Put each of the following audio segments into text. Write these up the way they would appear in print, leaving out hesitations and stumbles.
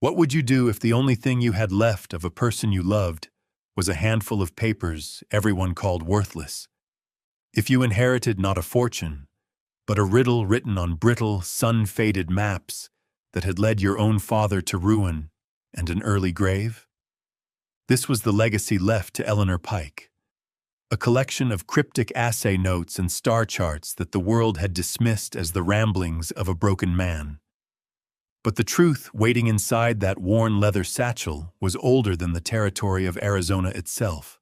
What would you do if the only thing you had left of a person you loved was a handful of papers everyone called worthless? If you inherited not a fortune, but a riddle written on brittle, sun-faded maps that had led your own father to ruin and an early grave? This was the legacy left to Eleanor Pike, a collection of cryptic assay notes and star charts that the world had dismissed as the ramblings of a broken man. But the truth waiting inside that worn leather satchel was older than the territory of Arizona itself,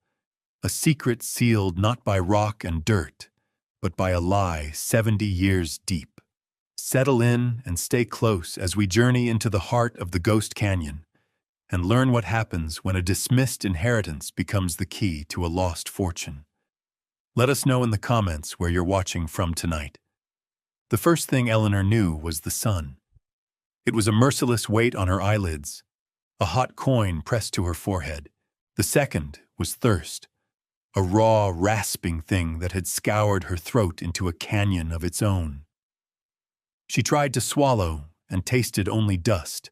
a secret sealed not by rock and dirt, but by a lie 70 years deep. Settle in and stay close as we journey into the heart of the Ghost Canyon and learn what happens when a dismissed inheritance becomes the key to a lost fortune. Let us know in the comments where you're watching from tonight. The first thing Eleanor knew was the sun. It was a merciless weight on her eyelids, a hot coin pressed to her forehead. The second was thirst, a raw, rasping thing that had scoured her throat into a canyon of its own. She tried to swallow and tasted only dust.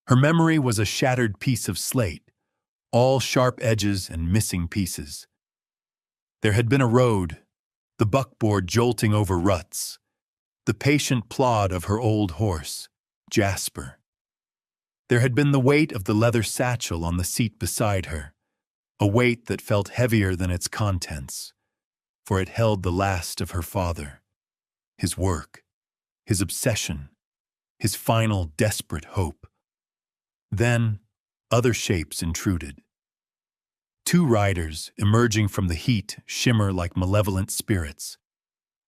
Her memory was a shattered piece of slate, all sharp edges and missing pieces. There had been a road, the buckboard jolting over ruts, the patient plod of her old horse, Jasper. There had been the weight of the leather satchel on the seat beside her, a weight that felt heavier than its contents, for it held the last of her father, his work, his obsession, his final desperate hope. Then, other shapes intruded. Two riders, emerging from the heat, shimmer like malevolent spirits.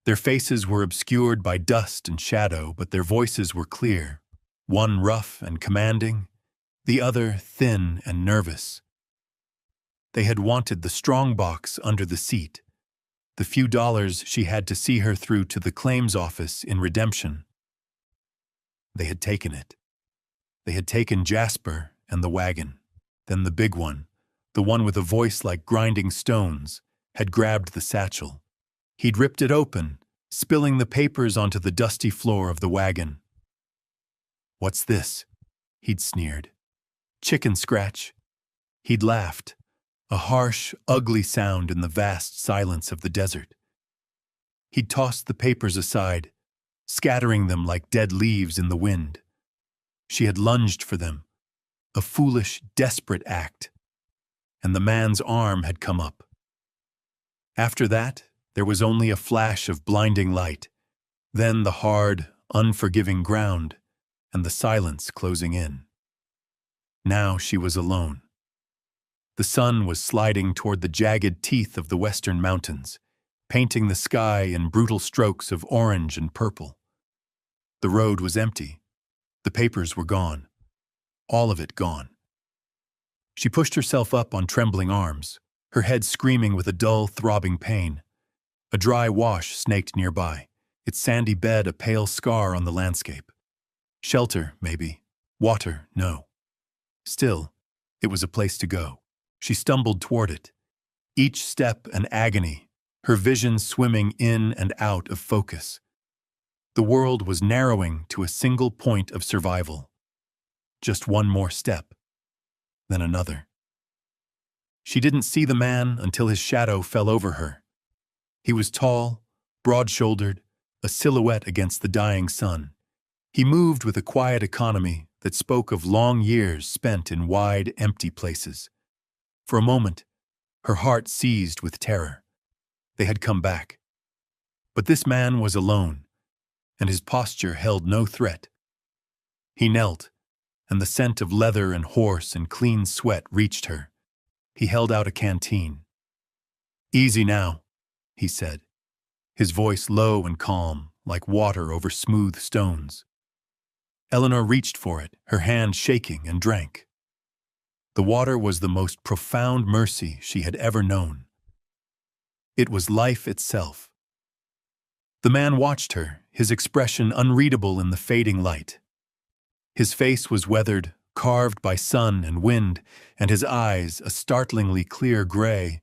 Their faces were obscured by dust and shadow, but their voices were clear, one rough and commanding, the other thin and nervous. They had wanted the strong box under the seat, the few dollars she had to see her through to the claims office in redemption. They had taken it. They had taken Jasper and the wagon. Then the big one, the one with a voice like grinding stones, had grabbed the satchel. He'd ripped it open, spilling the papers onto the dusty floor of the wagon. "What's this?" he'd sneered. "Chicken scratch." He'd laughed, a harsh, ugly sound in the vast silence of the desert. He'd tossed the papers aside, scattering them like dead leaves in the wind. She had lunged for them, a foolish, desperate act, and the man's arm had come up. After that, there was only a flash of blinding light, then the hard, unforgiving ground, and the silence closing in. Now she was alone. The sun was sliding toward the jagged teeth of the western mountains, painting the sky in brutal strokes of orange and purple. The road was empty. The papers were gone. All of it gone. She pushed herself up on trembling arms, her head screaming with a dull, throbbing pain. A dry wash snaked nearby, its sandy bed a pale scar on the landscape. Shelter, maybe. Water, no. Still, it was a place to go. She stumbled toward it, each step an agony, her vision swimming in and out of focus. The world was narrowing to a single point of survival. Just one more step, then another. She didn't see the man until his shadow fell over her. He was tall, broad-shouldered, a silhouette against the dying sun. He moved with a quiet economy that spoke of long years spent in wide, empty places. For a moment, her heart seized with terror. They had come back. But this man was alone, and his posture held no threat. He knelt, and the scent of leather and horse and clean sweat reached her. He held out a canteen. "Easy now," he said, his voice low and calm, like water over smooth stones. Eleanor reached for it, her hand shaking, and drank. The water was the most profound mercy she had ever known. It was life itself. The man watched her, his expression unreadable in the fading light. His face was weathered, carved by sun and wind, and his eyes, a startlingly clear gray,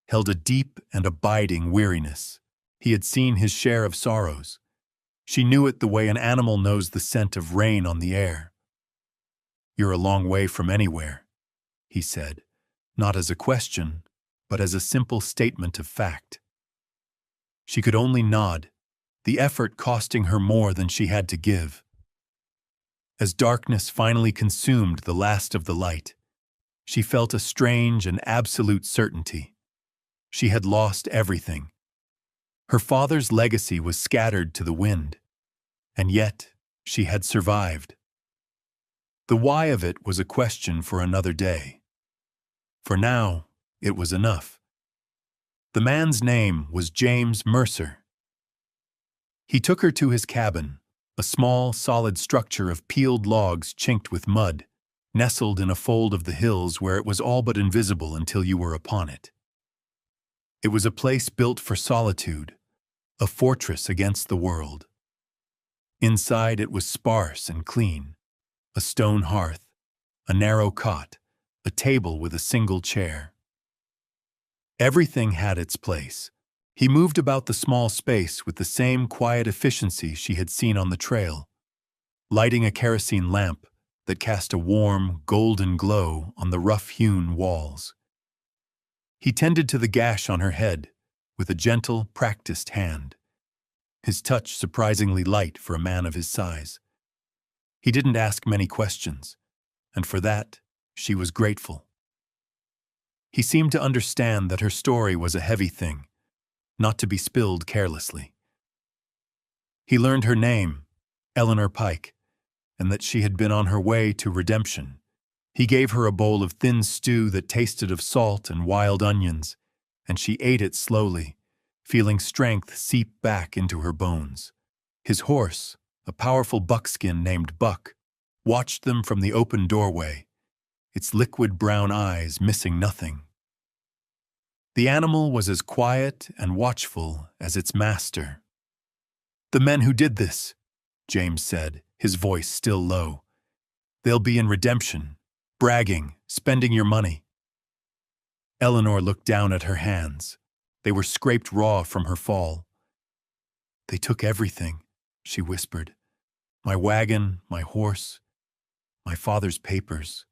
held a deep and abiding weariness. He had seen his share of sorrows. She knew it the way an animal knows the scent of rain on the air. "You're a long way from anywhere," he said, not as a question, but as a simple statement of fact. She could only nod, the effort costing her more than she had to give. As darkness finally consumed the last of the light, she felt a strange and absolute certainty. She had lost everything. Her father's legacy was scattered to the wind, and yet she had survived. The why of it was a question for another day. For now, it was enough. The man's name was James Mercer. He took her to his cabin, a small, solid structure of peeled logs chinked with mud, nestled in a fold of the hills where it was all but invisible until you were upon it. It was a place built for solitude, a fortress against the world. Inside it was sparse and clean, a stone hearth, a narrow cot, a table with a single chair. Everything had its place. He moved about the small space with the same quiet efficiency she had seen on the trail, lighting a kerosene lamp that cast a warm, golden glow on the rough-hewn walls. He tended to the gash on her head with a gentle, practiced hand, his touch surprisingly light for a man of his size. He didn't ask many questions, and for that, she was grateful. He seemed to understand that her story was a heavy thing, not to be spilled carelessly. He learned her name, Eleanor Pike, and that she had been on her way to redemption. He gave her a bowl of thin stew that tasted of salt and wild onions, and she ate it slowly, feeling strength seep back into her bones. His horse, a powerful buckskin named Buck, watched them from the open doorway, its liquid brown eyes missing nothing. The animal was as quiet and watchful as its master. "The men who did this," James said, his voice still low. "They'll be in redemption, bragging, spending your money." Eleanor looked down at her hands. They were scraped raw from her fall. "They took everything," she whispered. "My wagon, my horse, my father's papers."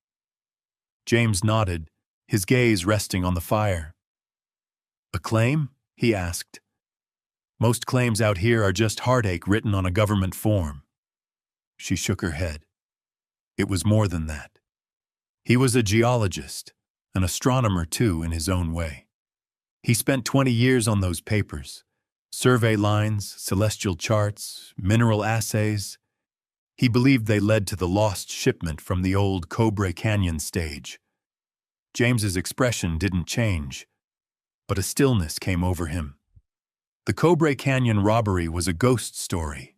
James nodded, his gaze resting on the fire. "A claim?" he asked. "Most claims out here are just heartache written on a government form." She shook her head. It was more than that. He was a geologist, an astronomer too in his own way. He spent 20 years on those papers, survey lines, celestial charts, mineral assays. He believed they led to the lost shipment from the old Cobra Canyon stage. James's expression didn't change, but a stillness came over him. The Cobra Canyon robbery was a ghost story,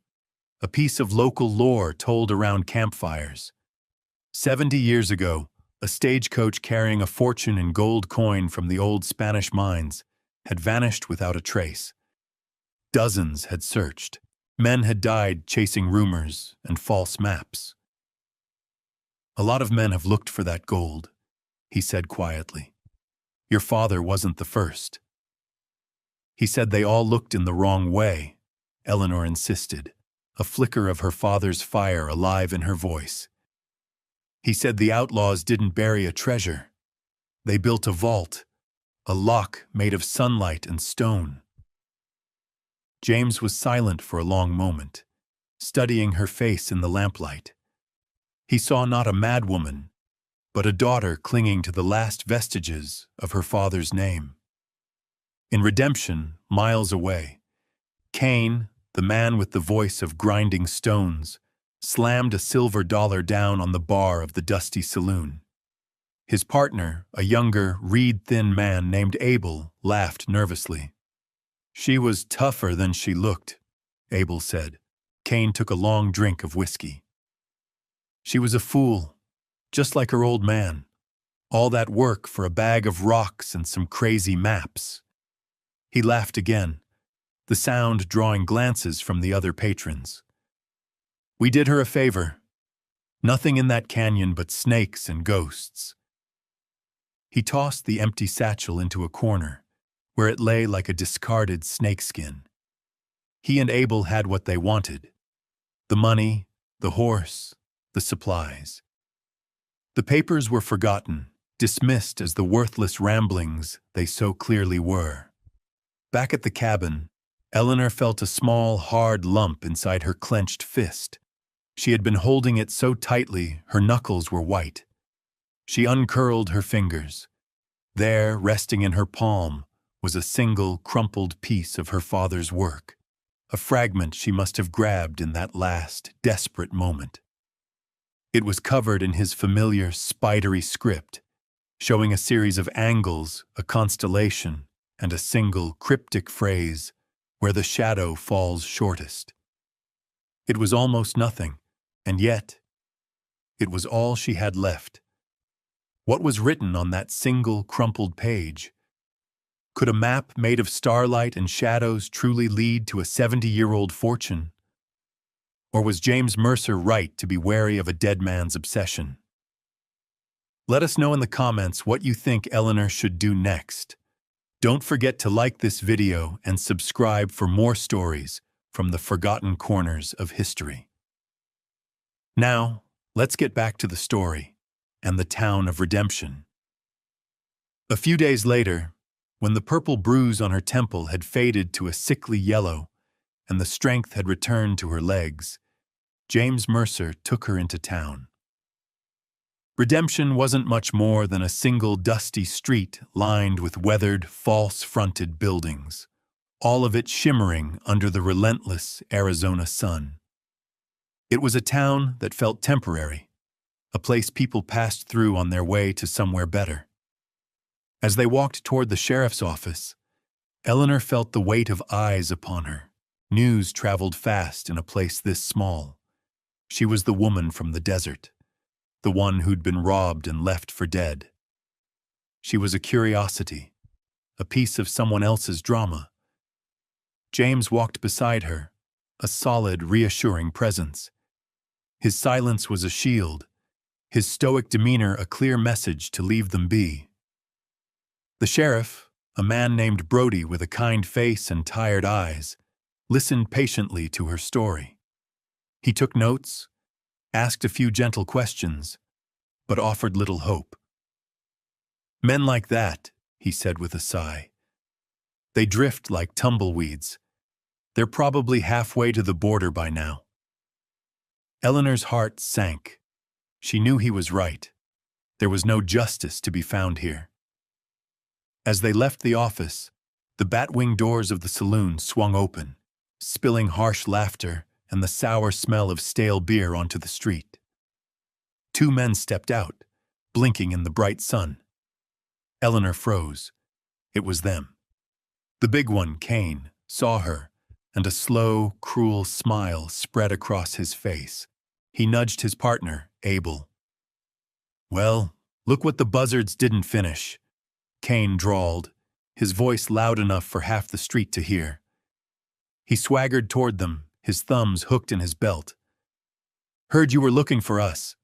a piece of local lore told around campfires. 70 years ago, a stagecoach carrying a fortune in gold coin from the old Spanish mines had vanished without a trace. Dozens had searched. Men had died chasing rumors and false maps. "A lot of men have looked for that gold," he said quietly. "Your father wasn't the first." "He said they all looked in the wrong way," Eleanor insisted, a flicker of her father's fire alive in her voice. "He said the outlaws didn't bury a treasure. They built a vault, a lock made of sunlight and stone." James was silent for a long moment, studying her face in the lamplight. He saw not a madwoman, but a daughter clinging to the last vestiges of her father's name. In redemption, miles away, Cain, the man with the voice of grinding stones, slammed a silver dollar down on the bar of the dusty saloon. His partner, a younger, reed-thin man named Abel, laughed nervously. "She was tougher than she looked," Abel said. Cain took a long drink of whiskey. "She was a fool, just like her old man. All that work for a bag of rocks and some crazy maps." He laughed again, the sound drawing glances from the other patrons. "We did her a favor. Nothing in that canyon but snakes and ghosts." He tossed the empty satchel into a corner, where it lay like a discarded snakeskin. He and Abel had what they wanted: the money, the horse, the supplies. The papers were forgotten, dismissed as the worthless ramblings they so clearly were. Back at the cabin, Eleanor felt a small, hard lump inside her clenched fist. She had been holding it so tightly her knuckles were white. She uncurled her fingers. There, resting in her palm, was a single, crumpled piece of her father's work, a fragment she must have grabbed in that last, desperate moment. It was covered in his familiar, spidery script, showing a series of angles, a constellation, and a single, cryptic phrase, where the shadow falls shortest. It was almost nothing, and yet, it was all she had left. What was written on that single, crumpled page? Could a map made of starlight and shadows truly lead to a 70-year-old fortune? Or was James Mercer right to be wary of a dead man's obsession? Let us know in the comments what you think Eleanor should do next. Don't forget to like this video and subscribe for more stories from the forgotten corners of history. Now, let's get back to the story and the town of redemption. A few days later, when the purple bruise on her temple had faded to a sickly yellow and the strength had returned to her legs, James Mercer took her into town. Redemption wasn't much more than a single dusty street lined with weathered, false-fronted buildings, all of it shimmering under the relentless Arizona sun. It was a town that felt temporary, a place people passed through on their way to somewhere better. As they walked toward the sheriff's office, Eleanor felt the weight of eyes upon her. News traveled fast in a place this small. She was the woman from the desert, the one who'd been robbed and left for dead. She was a curiosity, a piece of someone else's drama. James walked beside her, a solid, reassuring presence. His silence was a shield, his stoic demeanor a clear message to leave them be. The sheriff, a man named Brody with a kind face and tired eyes, listened patiently to her story. He took notes, asked a few gentle questions, but offered little hope. Men like that, he said with a sigh. They drift like tumbleweeds. They're probably halfway to the border by now. Eleanor's heart sank. She knew he was right. There was no justice to be found here. As they left the office, the bat-wing doors of the saloon swung open, spilling harsh laughter and the sour smell of stale beer onto the street. Two men stepped out, blinking in the bright sun. Eleanor froze. It was them. The big one, Kane, saw her, and a slow, cruel smile spread across his face. He nudged his partner, Abel. "Well, look what the buzzards didn't finish," Kane drawled, his voice loud enough for half the street to hear. He swaggered toward them, his thumbs hooked in his belt. "Heard you were looking for us."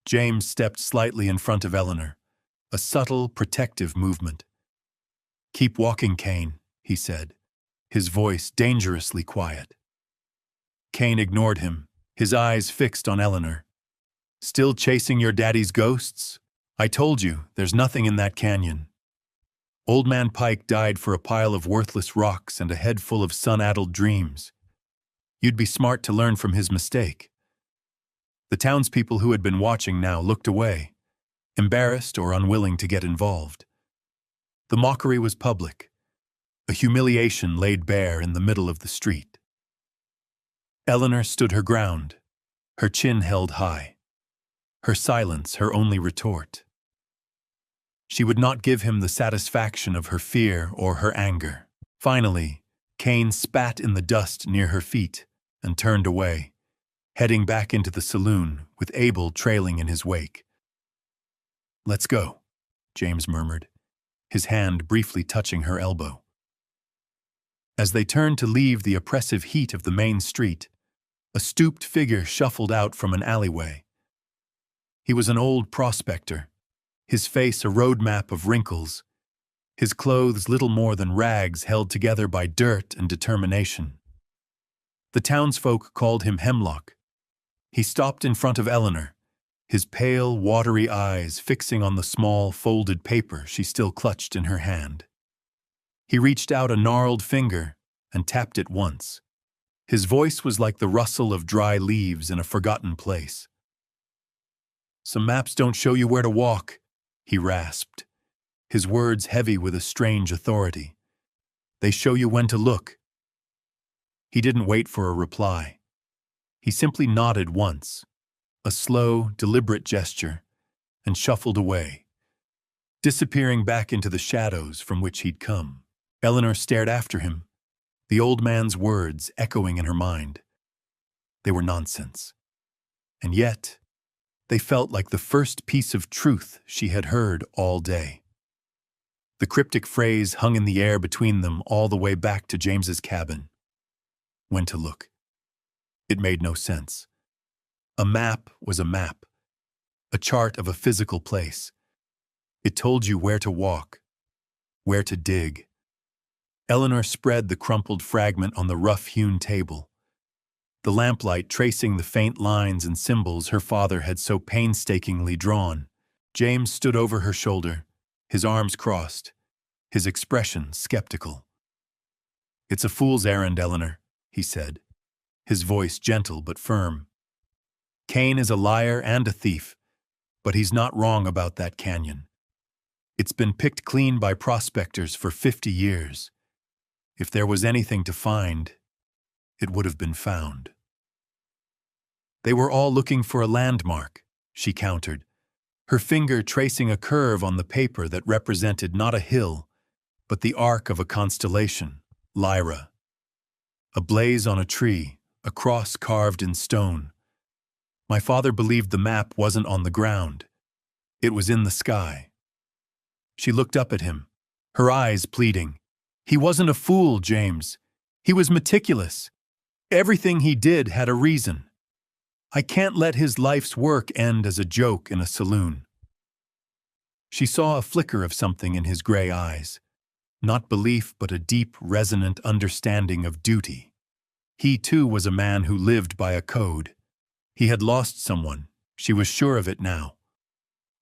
James stepped slightly in front of Eleanor, a subtle, protective movement. "Keep walking, Kane," he said, his voice dangerously quiet. Kane ignored him, his eyes fixed on Eleanor. "Still chasing your daddy's ghosts? I told you, there's nothing in that canyon. Old Man Pike died for a pile of worthless rocks and a head full of sun-addled dreams. You'd be smart to learn from his mistake." The townspeople who had been watching now looked away, embarrassed or unwilling to get involved. The mockery was public, a humiliation laid bare in the middle of the street. Eleanor stood her ground, her chin held high, her silence her only retort. She would not give him the satisfaction of her fear or her anger. Finally, Kane spat in the dust near her feet and turned away, heading back into the saloon with Abel trailing in his wake. "Let's go," James murmured, his hand briefly touching her elbow. As they turned to leave the oppressive heat of the main street, a stooped figure shuffled out from an alleyway. He was an old prospector, his face a road map of wrinkles, his clothes little more than rags held together by dirt and determination. The townsfolk called him Hemlock. He stopped in front of Eleanor, his pale, watery eyes fixing on the small, folded paper she still clutched in her hand. He reached out a gnarled finger and tapped it once. His voice was like the rustle of dry leaves in a forgotten place. "Some maps don't show you where to walk," he rasped, his words heavy with a strange authority. "They show you when to look." He didn't wait for a reply. He simply nodded once, a slow, deliberate gesture, and shuffled away, disappearing back into the shadows from which he'd come. Eleanor stared after him, the old man's words echoing in her mind. They were nonsense. And yet, they felt like the first piece of truth she had heard all day. The cryptic phrase hung in the air between them all the way back to James's cabin. When to look. It made no sense. A map was a map, a chart of a physical place. It told you where to walk, where to dig. Eleanor spread the crumpled fragment on the rough-hewn table, the lamplight tracing the faint lines and symbols her father had so painstakingly drawn. James stood over her shoulder, his arms crossed, his expression skeptical. "It's a fool's errand, Eleanor," he said, his voice gentle but firm. "Cain is a liar and a thief, but he's not wrong about that canyon. It's been picked clean by prospectors for 50 years. If there was anything to find, it would have been found." "They were all looking for a landmark," she countered, her finger tracing a curve on the paper that represented not a hill, but the arc of a constellation, Lyra. A blaze on a tree, a cross carved in stone. My father believed the map wasn't on the ground. It was in the sky. She looked up at him, her eyes pleading. "He wasn't a fool, James. He was meticulous. Everything he did had a reason. I can't let his life's work end as a joke in a saloon." She saw a flicker of something in his gray eyes. Not belief, but a deep, resonant understanding of duty. He, too, was a man who lived by a code. He had lost someone, she was sure of it now.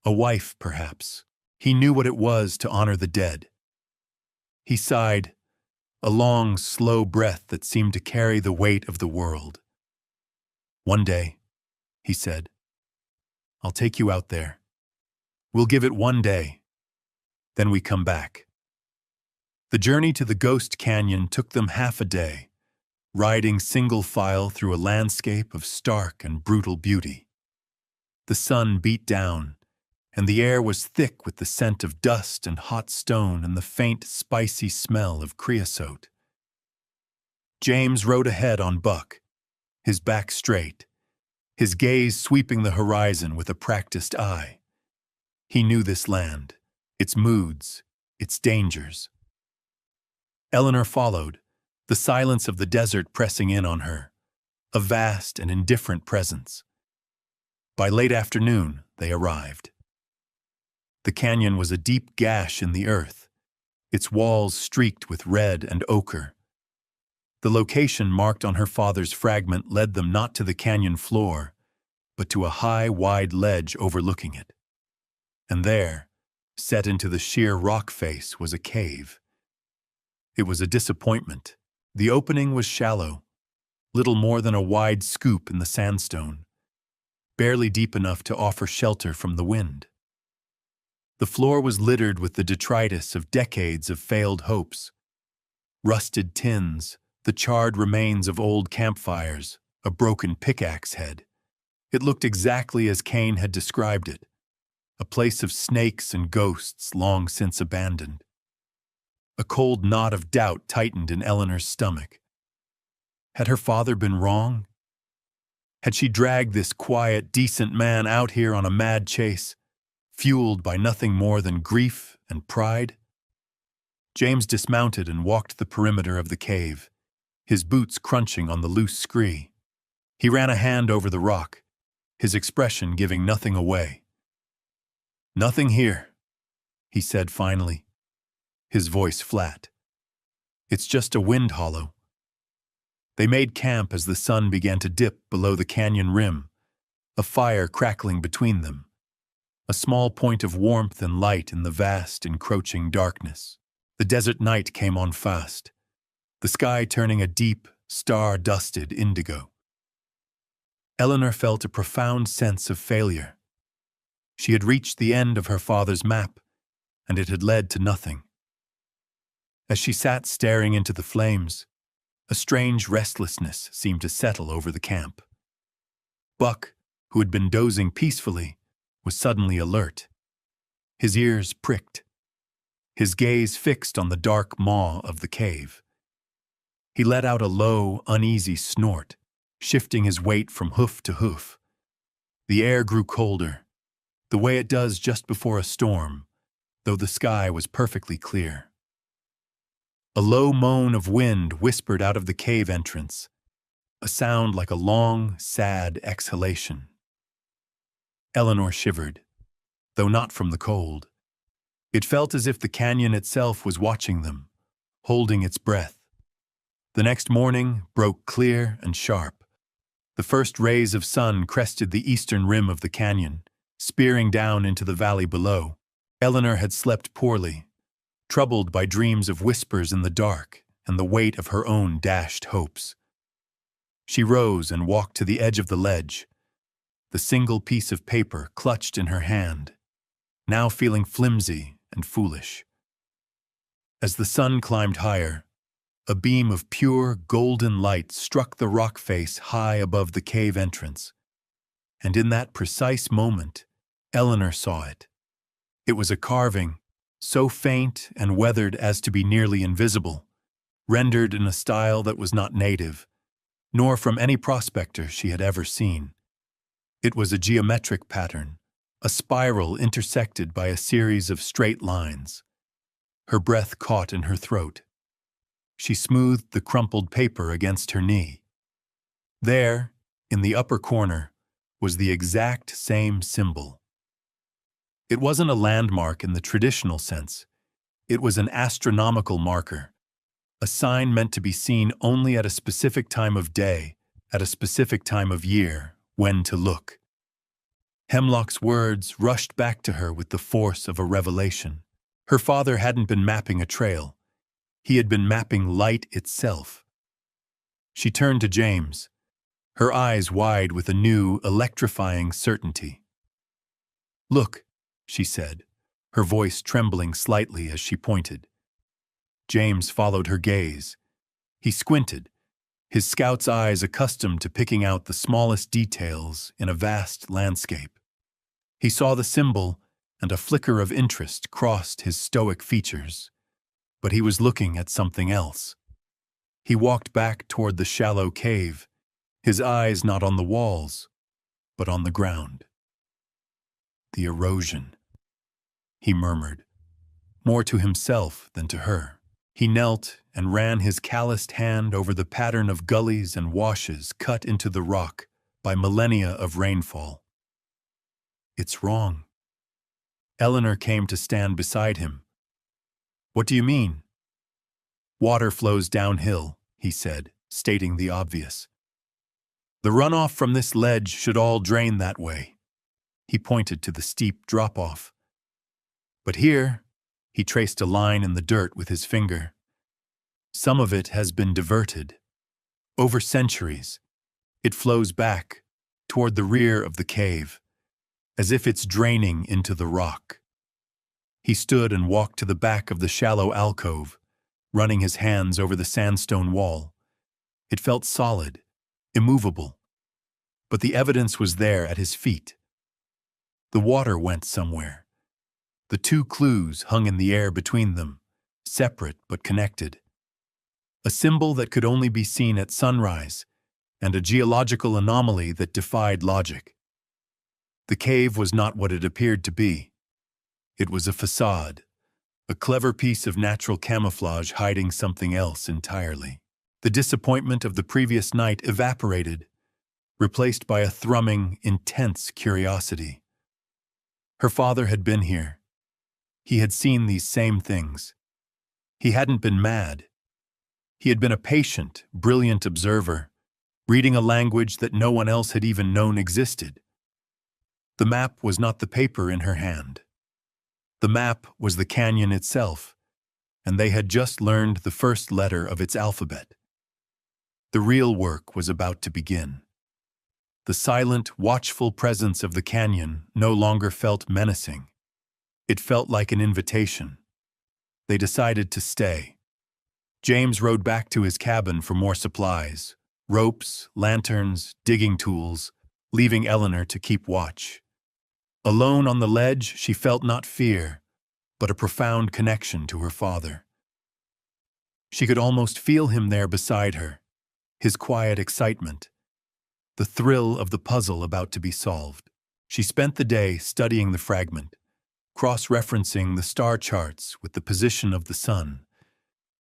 A wife, perhaps. He knew what it was to honor the dead. He sighed, a long, slow breath that seemed to carry the weight of the world. "One day," he said, "I'll take you out there. We'll give it one day. Then we come back." The journey to the Ghost Canyon took them half a day, riding single file through a landscape of stark and brutal beauty. The sun beat down, and the air was thick with the scent of dust and hot stone and the faint, spicy smell of creosote. James rode ahead on Buck, his back straight, his gaze sweeping the horizon with a practiced eye. He knew this land, its moods, its dangers. Eleanor followed, the silence of the desert pressing in on her, a vast and indifferent presence. By late afternoon, they arrived. The canyon was a deep gash in the earth, its walls streaked with red and ochre. The location marked on her father's fragment led them not to the canyon floor, but to a high, wide ledge overlooking it. And there, set into the sheer rock face, was a cave. It was a disappointment. The opening was shallow, little more than a wide scoop in the sandstone, barely deep enough to offer shelter from the wind. The floor was littered with the detritus of decades of failed hopes. Rusted tins, the charred remains of old campfires, a broken pickaxe head. It looked exactly as Cain had described it, a place of snakes and ghosts long since abandoned. A cold knot of doubt tightened in Eleanor's stomach. Had her father been wrong? Had she dragged this quiet, decent man out here on a mad chase, fueled by nothing more than grief and pride? James dismounted and walked the perimeter of the cave, his boots crunching on the loose scree. He ran a hand over the rock, his expression giving nothing away. "Nothing here," he said finally, his voice flat. "It's just a wind hollow." They made camp as the sun began to dip below the canyon rim, a fire crackling between them, a small point of warmth and light in the vast, encroaching darkness. The desert night came on fast, the sky turning a deep, star-dusted indigo. Eleanor felt a profound sense of failure. She had reached the end of her father's map, and it had led to nothing. As she sat staring into the flames, a strange restlessness seemed to settle over the camp. Buck, who had been dozing peacefully, was suddenly alert. His ears pricked, his gaze fixed on the dark maw of the cave. He let out a low, uneasy snort, shifting his weight from hoof to hoof. The air grew colder, the way it does just before a storm, though the sky was perfectly clear. A low moan of wind whispered out of the cave entrance, a sound like a long, sad exhalation. Eleanor shivered, though not from the cold. It felt as if the canyon itself was watching them, holding its breath. The next morning broke clear and sharp. The first rays of sun crested the eastern rim of the canyon, spearing down into the valley below. Eleanor had slept poorly, troubled by dreams of whispers in the dark and the weight of her own dashed hopes. She rose and walked to the edge of the ledge, the single piece of paper clutched in her hand, now feeling flimsy and foolish. As the sun climbed higher, a beam of pure, golden light struck the rock face high above the cave entrance, and in that precise moment, Eleanor saw it. It was a carving, so faint and weathered as to be nearly invisible, rendered in a style that was not native, nor from any prospector she had ever seen. It was a geometric pattern, a spiral intersected by a series of straight lines. Her breath caught in her throat. She smoothed the crumpled paper against her knee. There, in the upper corner, was the exact same symbol. It wasn't a landmark in the traditional sense. It was an astronomical marker, a sign meant to be seen only at a specific time of day, at a specific time of year, when to look. Hemlock's words rushed back to her with the force of a revelation. Her father hadn't been mapping a trail. He had been mapping light itself. She turned to James, her eyes wide with a new, electrifying certainty. "Look," she said, her voice trembling slightly as she pointed. James followed her gaze. He squinted, his scout's eyes accustomed to picking out the smallest details in a vast landscape. He saw the symbol, and a flicker of interest crossed his stoic features. But he was looking at something else. He walked back toward the shallow cave, his eyes not on the walls, but on the ground. "The erosion," he murmured, more to himself than to her. He knelt and ran his calloused hand over the pattern of gullies and washes cut into the rock by millennia of rainfall. "It's wrong." Eleanor came to stand beside him. "What do you mean?" "Water flows downhill," he said, stating the obvious. "The runoff from this ledge should all drain that way." He pointed to the steep drop-off. "But here," he traced a line in the dirt with his finger, "some of it has been diverted. Over centuries, it flows back toward the rear of the cave, as if it's draining into the rock." He stood and walked to the back of the shallow alcove, running his hands over the sandstone wall. It felt solid, immovable, but the evidence was there at his feet. The water went somewhere. The two clues hung in the air between them, separate but connected. A symbol that could only be seen at sunrise, and a geological anomaly that defied logic. The cave was not what it appeared to be. It was a facade, a clever piece of natural camouflage hiding something else entirely. The disappointment of the previous night evaporated, replaced by a thrumming, intense curiosity. Her father had been here. He had seen these same things. He hadn't been mad. He had been a patient, brilliant observer, reading a language that no one else had even known existed. The map was not the paper in her hand. The map was the canyon itself, and they had just learned the first letter of its alphabet. The real work was about to begin. The silent, watchful presence of the canyon no longer felt menacing. It felt like an invitation. They decided to stay. James rode back to his cabin for more supplies, ropes, lanterns, digging tools, leaving Eleanor to keep watch. Alone on the ledge, she felt not fear, but a profound connection to her father. She could almost feel him there beside her, his quiet excitement, the thrill of the puzzle about to be solved. She spent the day studying the fragment, cross-referencing the star charts with the position of the sun,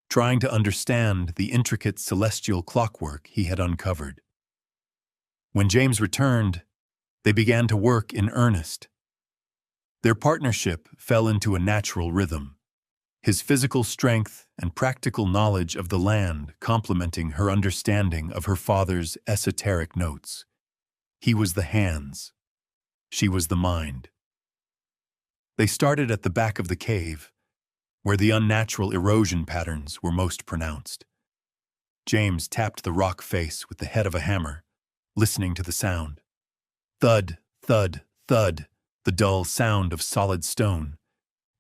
trying to understand the intricate celestial clockwork he had uncovered. When James returned, they began to work in earnest. Their partnership fell into a natural rhythm, his physical strength and practical knowledge of the land complementing her understanding of her father's esoteric notes. He was the hands. She was the mind. They started at the back of the cave, where the unnatural erosion patterns were most pronounced. James tapped the rock face with the head of a hammer, listening to the sound. Thud, thud, thud, the dull sound of solid stone.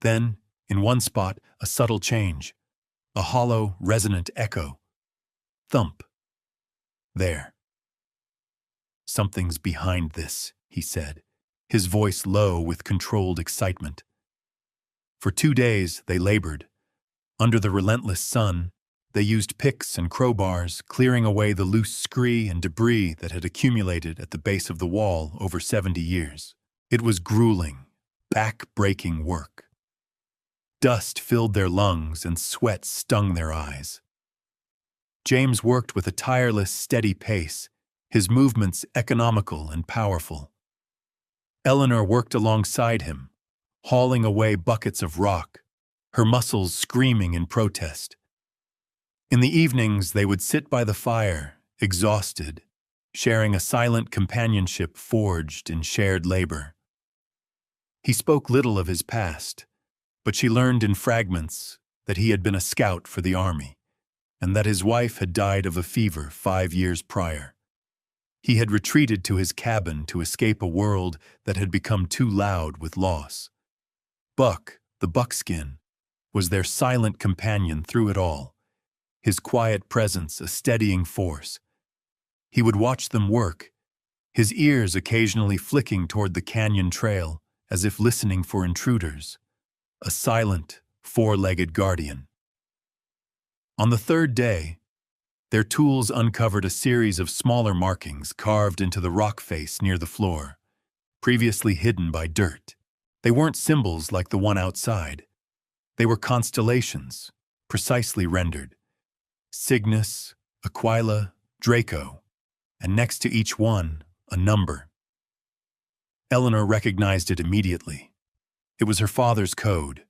Then, in one spot, a subtle change, a hollow, resonant echo. Thump. There. Something's behind this, he said, his voice low with controlled excitement. For 2 days they labored. Under the relentless sun, they used picks and crowbars, clearing away the loose scree and debris that had accumulated at the base of the wall over 70 years. It was grueling, back-breaking work. Dust filled their lungs and sweat stung their eyes. James worked with a tireless, steady pace, his movements economical and powerful. Eleanor worked alongside him, hauling away buckets of rock, her muscles screaming in protest. In the evenings, they would sit by the fire, exhausted, sharing a silent companionship forged in shared labor. He spoke little of his past, but she learned in fragments that he had been a scout for the army, and that his wife had died of a fever 5 years prior. He had retreated to his cabin to escape a world that had become too loud with loss. Buck, the buckskin, was their silent companion through it all, his quiet presence a steadying force. He would watch them work, his ears occasionally flicking toward the canyon trail as if listening for intruders, a silent, four-legged guardian. On the 3rd day, their tools uncovered a series of smaller markings carved into the rock face near the floor, previously hidden by dirt. They weren't symbols like the one outside. They were constellations, precisely rendered. Cygnus, Aquila, Draco, and next to each one, a number. Eleanor recognized it immediately. It was her father's code.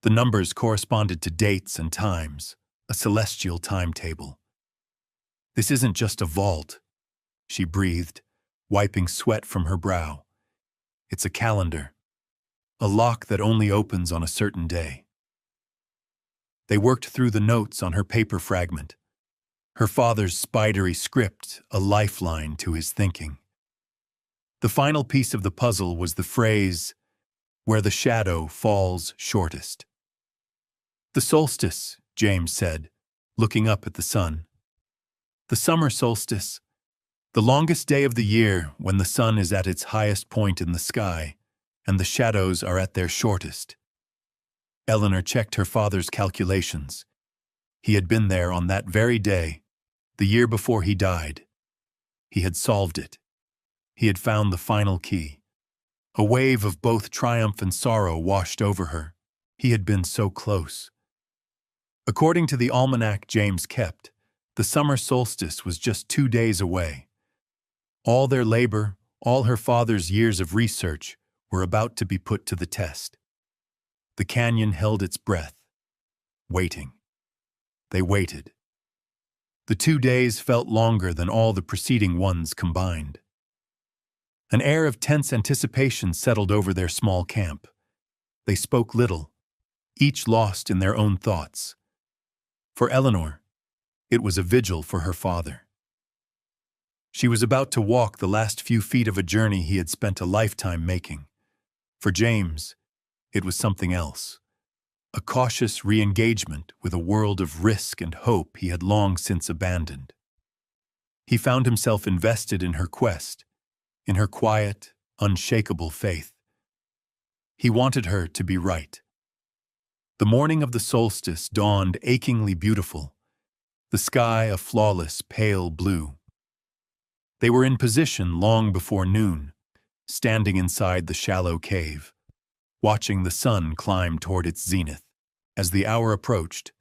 The numbers corresponded to dates and times, a celestial timetable. "This isn't just a vault," she breathed, wiping sweat from her brow. "It's a calendar, a lock that only opens on a certain day." They worked through the notes on her paper fragment, her father's spidery script a lifeline to his thinking. The final piece of the puzzle was the phrase, "where the shadow falls shortest." "The solstice," James said, looking up at the sun. "The summer solstice, the longest day of the year when the sun is at its highest point in the sky and the shadows are at their shortest." Eleanor checked her father's calculations. He had been there on that very day, the year before he died. He had solved it. He had found the final key. A wave of both triumph and sorrow washed over her. He had been so close. According to the almanac James kept, the summer solstice was just 2 days away. All their labor, all her father's years of research, were about to be put to the test. The canyon held its breath, waiting. They waited. The 2 days felt longer than all the preceding ones combined. An air of tense anticipation settled over their small camp. They spoke little, each lost in their own thoughts. For Eleanor, it was a vigil for her father. She was about to walk the last few feet of a journey he had spent a lifetime making. For James, it was something else. A cautious re-engagement with a world of risk and hope he had long since abandoned. He found himself invested in her quest, in her quiet, unshakable faith. He wanted her to be right. The morning of the solstice dawned achingly beautiful, the sky a flawless, pale blue. They were in position long before noon, standing inside the shallow cave, watching the sun climb toward its zenith. As the hour approached,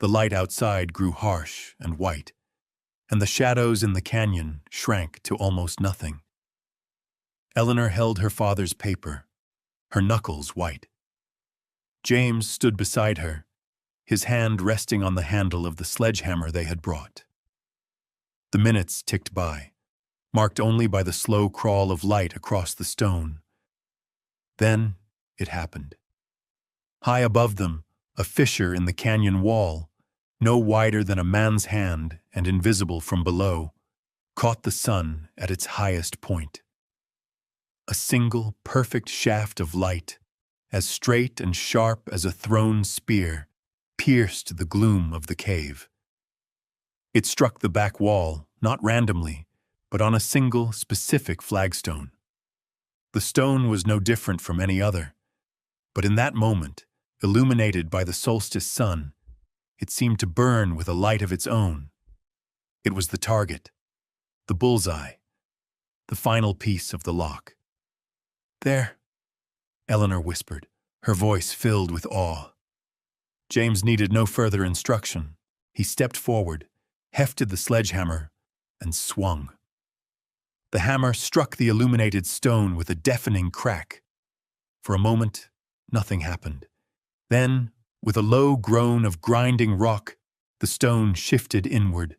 the light outside grew harsh and white, and the shadows in the canyon shrank to almost nothing. Eleanor held her father's paper, her knuckles white. James stood beside her, his hand resting on the handle of the sledgehammer they had brought. The minutes ticked by, marked only by the slow crawl of light across the stone. Then it happened. High above them, a fissure in the canyon wall, no wider than a man's hand and invisible from below, caught the sun at its highest point. A single, perfect shaft of light, as straight and sharp as a thrown spear, pierced the gloom of the cave. It struck the back wall, not randomly, but on a single, specific flagstone. The stone was no different from any other, but in that moment, illuminated by the solstice sun, it seemed to burn with a light of its own. It was the target, the bullseye, the final piece of the lock. "There," Eleanor whispered, her voice filled with awe. James needed no further instruction. He stepped forward, hefted the sledgehammer, and swung. The hammer struck the illuminated stone with a deafening crack. For a moment, nothing happened. Then, with a low groan of grinding rock, the stone shifted inward.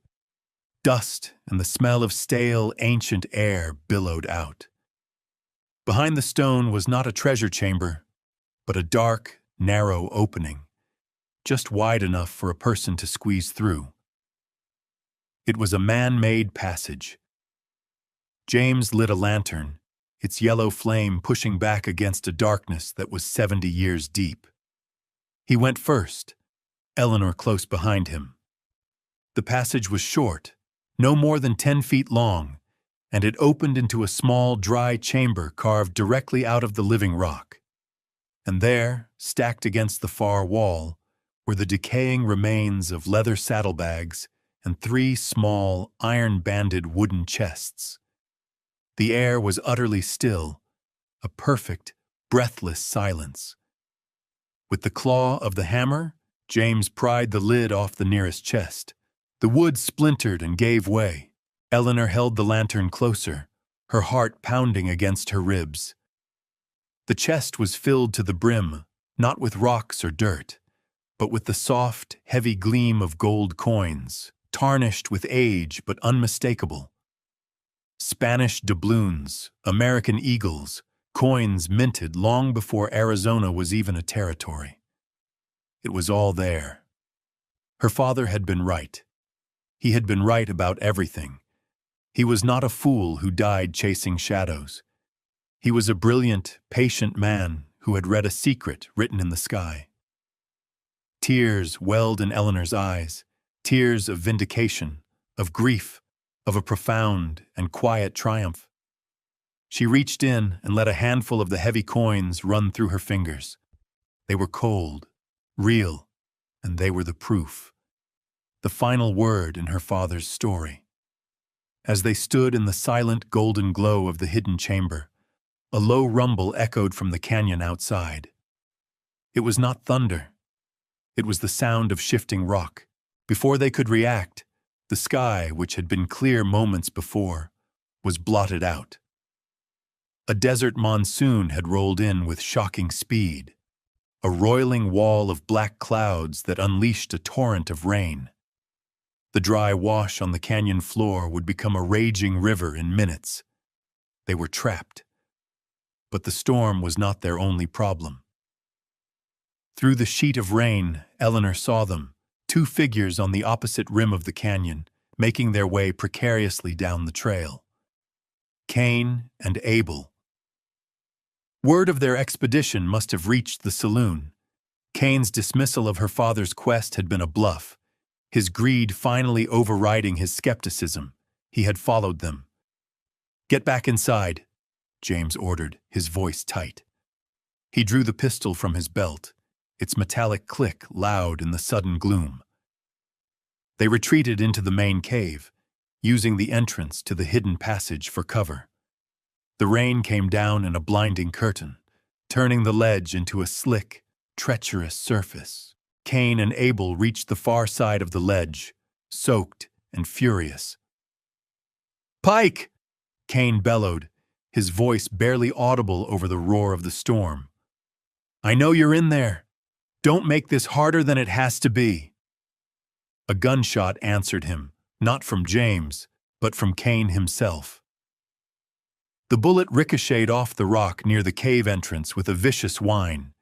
Dust and the smell of stale, ancient air billowed out. Behind the stone was not a treasure chamber, but a dark, narrow opening, just wide enough for a person to squeeze through. It was a man-made passage. James lit a lantern, its yellow flame pushing back against a darkness that was 70 years deep. He went first, Eleanor close behind him. The passage was short, no more than 10 feet long, and it opened into a small, dry chamber carved directly out of the living rock. And there, stacked against the far wall, were the decaying remains of leather saddlebags and 3 small, iron-banded wooden chests. The air was utterly still, a perfect, breathless silence. With the claw of the hammer, James pried the lid off the nearest chest. The wood splintered and gave way. Eleanor held the lantern closer, her heart pounding against her ribs. The chest was filled to the brim, not with rocks or dirt, but with the soft, heavy gleam of gold coins, tarnished with age but unmistakable. Spanish doubloons, American eagles, coins minted long before Arizona was even a territory. It was all there. Her father had been right. He had been right about everything. He was not a fool who died chasing shadows. He was a brilliant, patient man who had read a secret written in the sky. Tears welled in Eleanor's eyes, tears of vindication, of grief, of a profound and quiet triumph. She reached in and let a handful of the heavy coins run through her fingers. They were cold, real, and they were the proof, the final word in her father's story. As they stood in the silent golden glow of the hidden chamber, a low rumble echoed from the canyon outside. It was not thunder. It was the sound of shifting rock. Before they could react, the sky, which had been clear moments before, was blotted out. A desert monsoon had rolled in with shocking speed, a roiling wall of black clouds that unleashed a torrent of rain. The dry wash on the canyon floor would become a raging river in minutes. They were trapped. But the storm was not their only problem. Through the sheet of rain, Eleanor saw them, two figures on the opposite rim of the canyon, making their way precariously down the trail. Cain and Abel. Word of their expedition must have reached the saloon. Cain's dismissal of her father's quest had been a bluff, his greed finally overriding his skepticism. He had followed them. "Get back inside," James ordered, his voice tight. He drew the pistol from his belt, its metallic click loud in the sudden gloom. They retreated into the main cave, using the entrance to the hidden passage for cover. The rain came down in a blinding curtain, turning the ledge into a slick, treacherous surface. Cain and Abel reached the far side of the ledge, soaked and furious. "Pike!" Cain bellowed, his voice barely audible over the roar of the storm. "I know you're in there. Don't make this harder than it has to be." A gunshot answered him, not from James, but from Cain himself. The bullet ricocheted off the rock near the cave entrance with a vicious whine.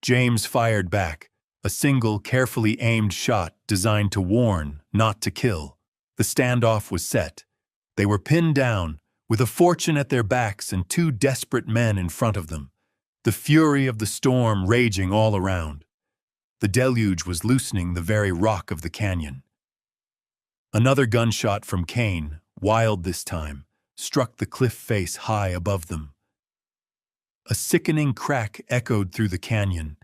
James fired back, a single, carefully aimed shot designed to warn, not to kill. The standoff was set. They were pinned down, with a fortune at their backs and two desperate men in front of them, the fury of the storm raging all around. The deluge was loosening the very rock of the canyon. Another gunshot from Cain, wild this time, struck the cliff face high above them. A sickening crack echoed through the canyon,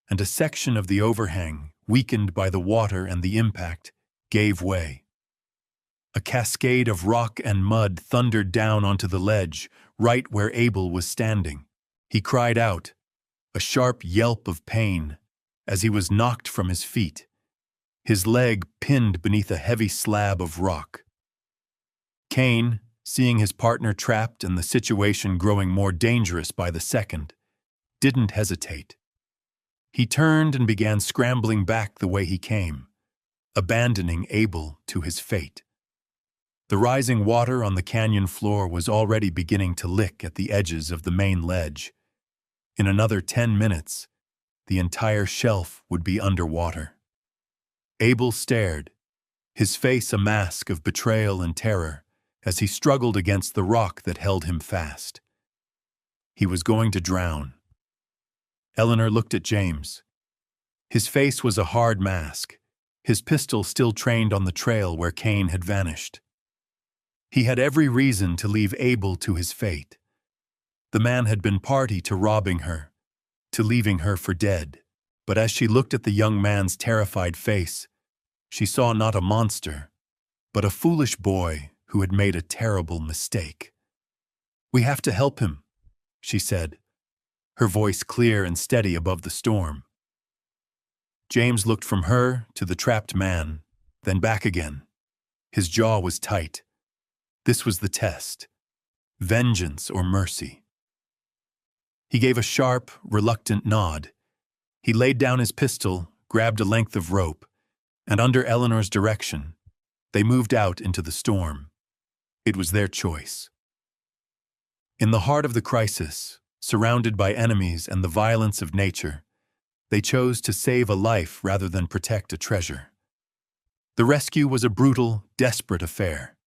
and a section of the overhang, weakened by the water and the impact, gave way. A cascade of rock and mud thundered down onto the ledge, right where Abel was standing. He cried out, a sharp yelp of pain, as he was knocked from his feet, his leg pinned beneath a heavy slab of rock. Cain, seeing his partner trapped and the situation growing more dangerous by the second, didn't hesitate. He turned and began scrambling back the way he came, abandoning Abel to his fate. The rising water on the canyon floor was already beginning to lick at the edges of the main ledge. In another 10 minutes, the entire shelf would be underwater. Abel stared, his face a mask of betrayal and terror, as he struggled against the rock that held him fast. He was going to drown. Eleanor looked at James. His face was a hard mask, his pistol still trained on the trail where Cain had vanished. He had every reason to leave Abel to his fate. The man had been party to robbing her, to leaving her for dead. But as she looked at the young man's terrified face, she saw not a monster, but a foolish boy who had made a terrible mistake. "We have to help him," she said, her voice clear and steady above the storm. James looked from her to the trapped man, then back again. His jaw was tight. This was the test: vengeance or mercy. He gave a sharp, reluctant nod. He laid down his pistol, grabbed a length of rope, and under Eleanor's direction, they moved out into the storm. It was their choice. In the heart of the crisis, surrounded by enemies and the violence of nature, they chose to save a life rather than protect a treasure. The rescue was a brutal, desperate affair.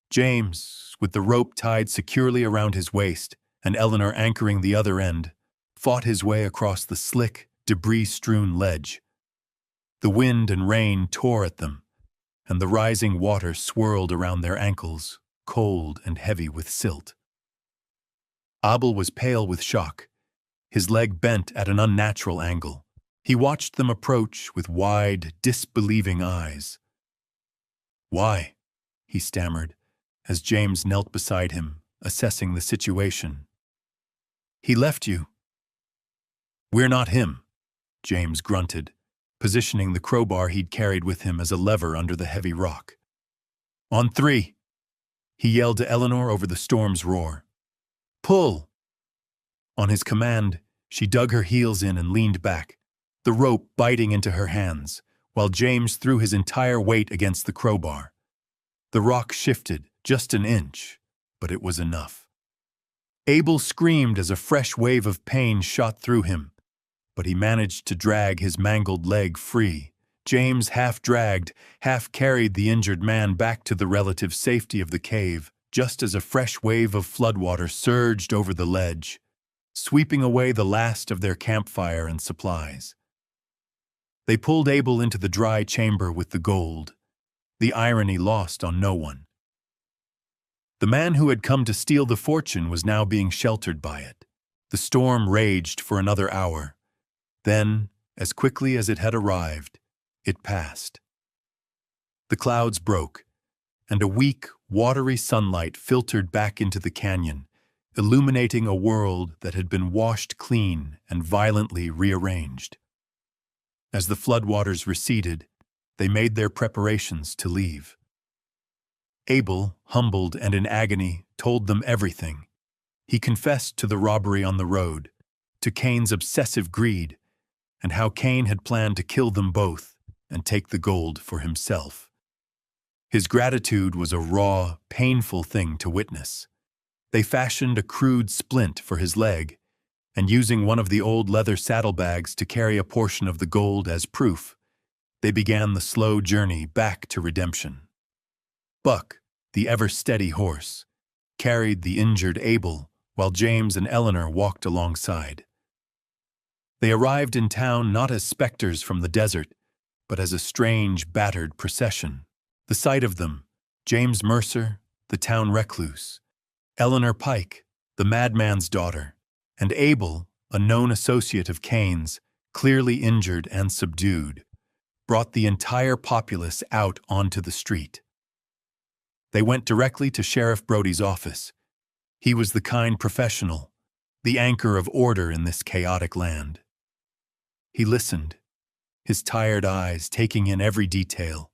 James, with the rope tied securely around his waist and Eleanor anchoring the other end, fought his way across the slick, debris-strewn ledge. The wind and rain tore at them, and the rising water swirled around their ankles, cold and heavy with silt. Abel was pale with shock, his leg bent at an unnatural angle. He watched them approach with wide, disbelieving eyes. "Why?" he stammered, as James knelt beside him, assessing the situation. "He left you." "We're not him," James grunted, positioning the crowbar he'd carried with him as a lever under the heavy rock. "On 3, he yelled to Eleanor over the storm's roar. "Pull!" On his command, she dug her heels in and leaned back, the rope biting into her hands, while James threw his entire weight against the crowbar. The rock shifted just an inch, but it was enough. Abel screamed as a fresh wave of pain shot through him, but he managed to drag his mangled leg free. James half dragged, half carried the injured man back to the relative safety of the cave, just as a fresh wave of floodwater surged over the ledge, sweeping away the last of their campfire and supplies. They pulled Abel into the dry chamber with the gold, the irony lost on no one. The man who had come to steal the fortune was now being sheltered by it. The storm raged for another hour. Then, as quickly as it had arrived, it passed. The clouds broke, and a weak, watery sunlight filtered back into the canyon, illuminating a world that had been washed clean and violently rearranged. As the floodwaters receded, they made their preparations to leave. Abel, humbled and in agony, told them everything. He confessed to the robbery on the road, to Cain's obsessive greed, and how Cain had planned to kill them both and take the gold for himself. His gratitude was a raw, painful thing to witness. They fashioned a crude splint for his leg, and using one of the old leather saddlebags to carry a portion of the gold as proof, they began the slow journey back to redemption. Buck, the ever-steady horse, carried the injured Abel, while James and Eleanor walked alongside. They arrived in town not as specters from the desert, but as a strange, battered procession. The sight of them, James Mercer, the town recluse, Eleanor Pike, the madman's daughter, and Abel, a known associate of Cain's, clearly injured and subdued, brought the entire populace out onto the street. They went directly to Sheriff Brody's office. He was the kind professional, the anchor of order in this chaotic land. He listened, his tired eyes taking in every detail.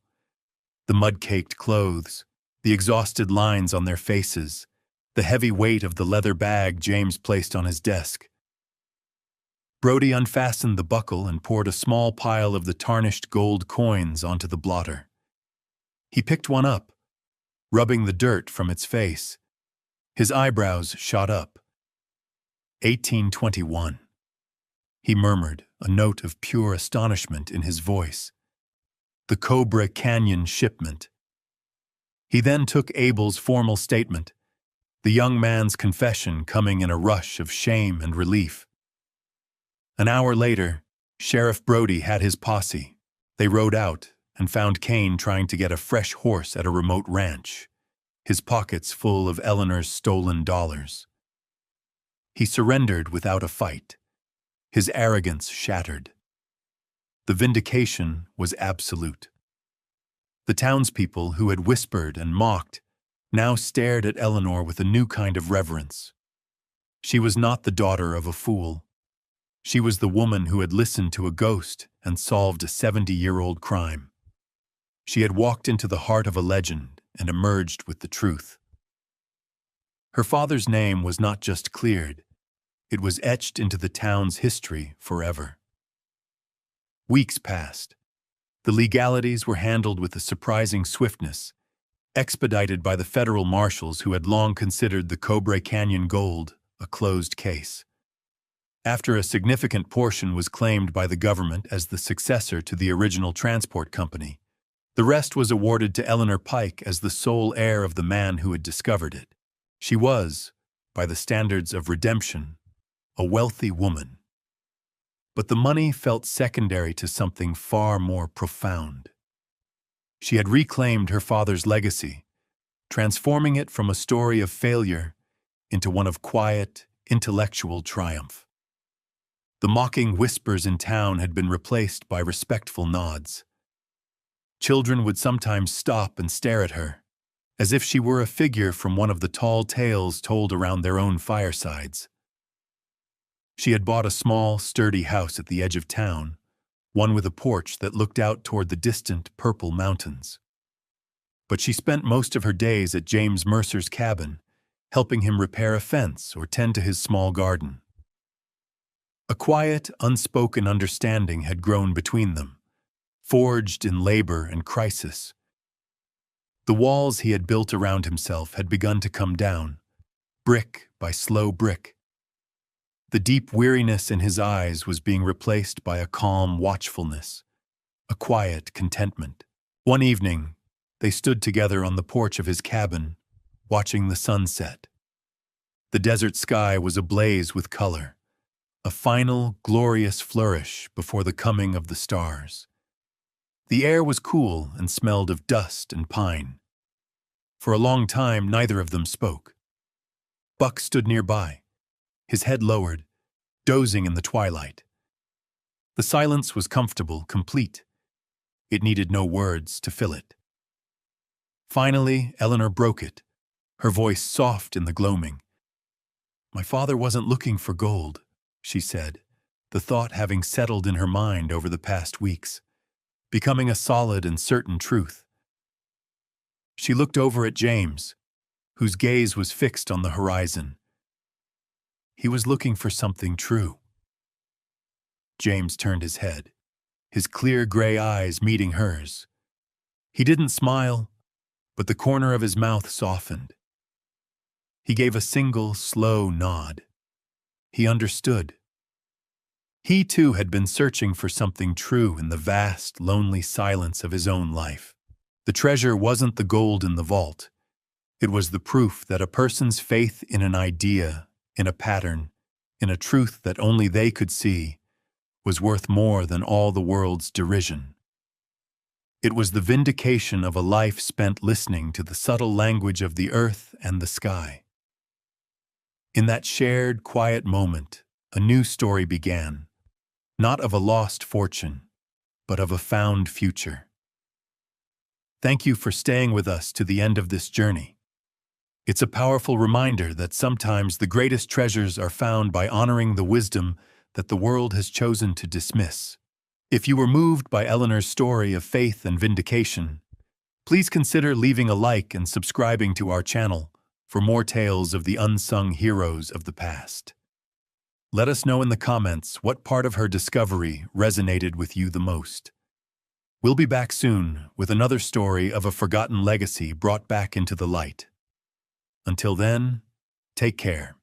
The mud-caked clothes, the exhausted lines on their faces, the heavy weight of the leather bag James placed on his desk. Brody unfastened the buckle and poured a small pile of the tarnished gold coins onto the blotter. He picked one up, rubbing the dirt from its face. His eyebrows shot up. 1821. He murmured, a note of pure astonishment in his voice. The Cobra Canyon shipment. He then took Abel's formal statement, the young man's confession coming in a rush of shame and relief. An hour later, Sheriff Brody had his posse. They rode out and found Cain trying to get a fresh horse at a remote ranch, his pockets full of Eleanor's stolen dollars. He surrendered without a fight, his arrogance shattered. The vindication was absolute. The townspeople who had whispered and mocked now stared at Eleanor with a new kind of reverence. She was not the daughter of a fool. She was the woman who had listened to a ghost and solved a 70-year-old crime. She had walked into the heart of a legend and emerged with the truth. Her father's name was not just cleared, it was etched into the town's history forever. Weeks passed. The legalities were handled with a surprising swiftness, expedited by the federal marshals who had long considered the Cobra Canyon gold a closed case. After a significant portion was claimed by the government as the successor to the original transport company, the rest was awarded to Eleanor Pike as the sole heir of the man who had discovered it. She was, by the standards of redemption, a wealthy woman. But the money felt secondary to something far more profound. She had reclaimed her father's legacy, transforming it from a story of failure into one of quiet, intellectual triumph. The mocking whispers in town had been replaced by respectful nods. Children would sometimes stop and stare at her, as if she were a figure from one of the tall tales told around their own firesides. She had bought a small, sturdy house at the edge of town, one with a porch that looked out toward the distant purple mountains. But she spent most of her days at James Mercer's cabin, helping him repair a fence or tend to his small garden. A quiet, unspoken understanding had grown between them, forged in labor and crisis. The walls he had built around himself had begun to come down, brick by slow brick. The deep weariness in his eyes was being replaced by a calm watchfulness, a quiet contentment. One evening, they stood together on the porch of his cabin, watching the sunset. The desert sky was ablaze with color, a final, glorious flourish before the coming of the stars. The air was cool and smelled of dust and pine. For a long time, neither of them spoke. Buck stood nearby, his head lowered, dozing in the twilight. The silence was comfortable, complete. It needed no words to fill it. Finally, Eleanor broke it, her voice soft in the gloaming. "My father wasn't looking for gold," she said, the thought having settled in her mind over the past weeks, becoming a solid and certain truth. She looked over at James, whose gaze was fixed on the horizon. He was looking for something true. James turned his head, his clear gray eyes meeting hers. He didn't smile, but the corner of his mouth softened. He gave a single, slow nod. He understood. He too had been searching for something true in the vast, lonely silence of his own life. The treasure wasn't the gold in the vault. It was the proof that a person's faith in an idea, in a pattern, in a truth that only they could see, was worth more than all the world's derision. It was the vindication of a life spent listening to the subtle language of the earth and the sky. In that shared, quiet moment, a new story began, not of a lost fortune, but of a found future. Thank you for staying with us to the end of this journey. It's a powerful reminder that sometimes the greatest treasures are found by honoring the wisdom that the world has chosen to dismiss. If you were moved by Eleanor's story of faith and vindication, please consider leaving a like and subscribing to our channel for more tales of the unsung heroes of the past. Let us know in the comments what part of her discovery resonated with you the most. We'll be back soon with another story of a forgotten legacy brought back into the light. Until then, take care.